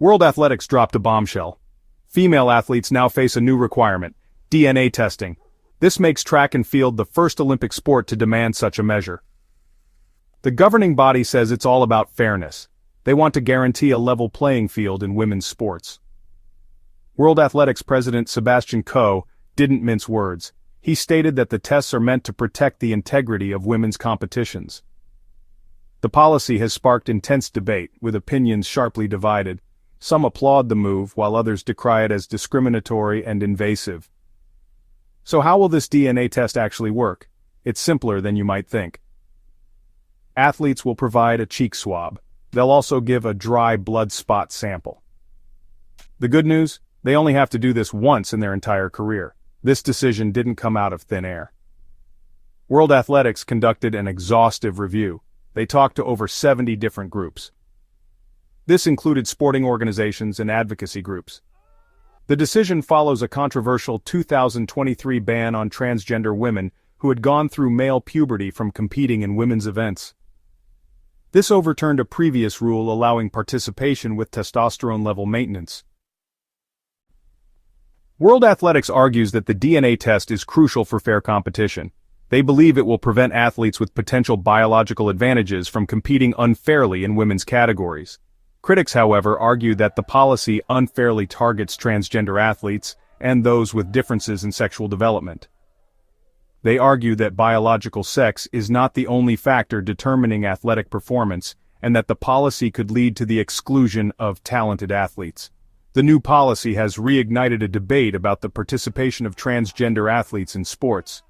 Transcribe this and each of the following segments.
World Athletics dropped a bombshell. Female athletes now face a new requirement: DNA testing. This makes track and field the first Olympic sport to demand such a measure. The governing body says it's all about fairness. They want to guarantee a level playing field in women's sports. World Athletics President Sebastian didn't mince words. He stated that the tests are meant to protect the integrity of women's competitions. The policy has sparked intense debate, with opinions sharply divided. Some applaud the move, while others decry it as discriminatory and invasive. So how will this DNA test actually work? It's simpler than you might think. Athletes will provide a cheek swab. They'll also give a dry blood spot sample. The good news? They only have to do this once in their entire career. This decision didn't come out of thin air. World Athletics conducted an exhaustive review. They talked to over 70 different groups. This included sporting organizations and advocacy groups. The decision follows a controversial 2023 ban on transgender women who had gone through male puberty from competing in women's events. This overturned a previous rule allowing participation with testosterone level maintenance. World Athletics argues that the DNA test is crucial for fair competition. They believe it will prevent athletes with potential biological advantages from competing unfairly in women's categories. Critics, however, argue that the policy unfairly targets transgender athletes and those with differences in sexual development. They argue that biological sex is not the only factor determining athletic performance, and that the policy could lead to the exclusion of talented athletes. The new policy has reignited a debate about the participation of transgender athletes in sports.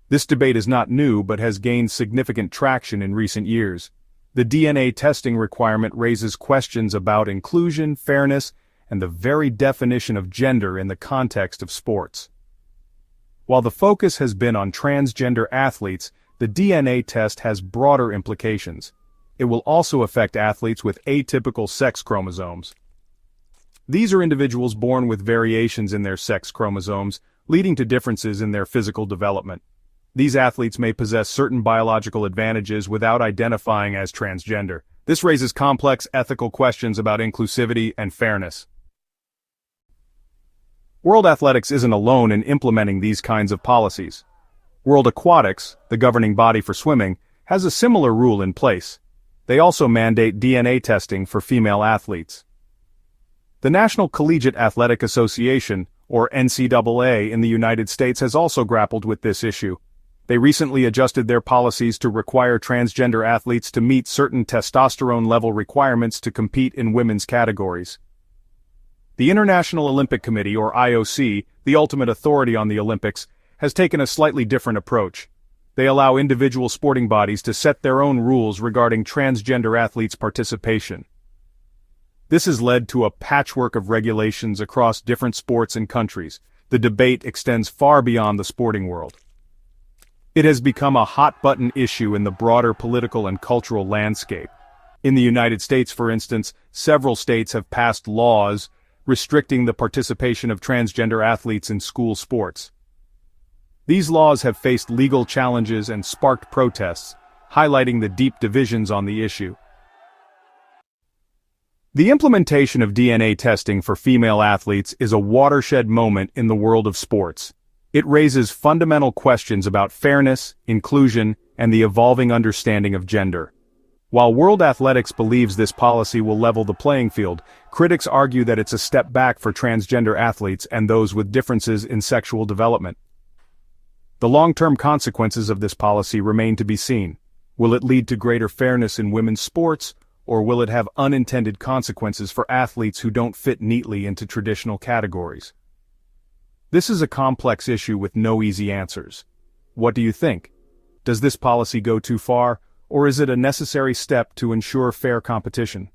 This debate is not new but has gained significant traction in recent years. The DNA testing requirement raises questions about inclusion, fairness, and the very definition of gender in the context of sports. While the focus has been on transgender athletes, the DNA test has broader implications. It will also affect athletes with atypical sex chromosomes. These are individuals born with variations in their sex chromosomes, leading to differences in their physical development. These athletes may possess certain biological advantages without identifying as transgender. This raises complex ethical questions about inclusivity and fairness. World Athletics isn't alone in implementing these kinds of policies. World Aquatics, the governing body for swimming, has a similar rule in place. They also mandate DNA testing for female athletes. The National Collegiate Athletic Association, or NCAA in the United States, has also grappled with this issue. They recently adjusted their policies to require transgender athletes to meet certain testosterone level requirements to compete in women's categories. The International Olympic Committee, or IOC, the ultimate authority on the Olympics, has taken a slightly different approach. They allow individual sporting bodies to set their own rules regarding transgender athletes' participation. This has led to a patchwork of regulations across different sports and countries. The debate extends far beyond the sporting world. It has become a hot-button issue in the broader political and cultural landscape. In the United States, for instance, several states have passed laws restricting the participation of transgender athletes in school sports. These laws have faced legal challenges and sparked protests, highlighting the deep divisions on the issue. The implementation of DNA testing for female athletes is a watershed moment in the world of sports. It raises fundamental questions about fairness, inclusion, and the evolving understanding of gender. While World Athletics believes this policy will level the playing field, critics argue that it's a step back for transgender athletes and those with differences in sexual development. The long-term consequences of this policy remain to be seen. Will it lead to greater fairness in women's sports, or will it have unintended consequences for athletes who don't fit neatly into traditional categories? This is a complex issue with no easy answers. What do you think? Does this policy go too far, or is it a necessary step to ensure fair competition?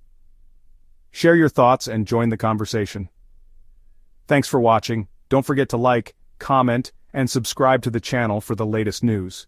Share your thoughts and join the conversation. Thanks for watching. Don't forget to like, comment, and subscribe to the channel for the latest news.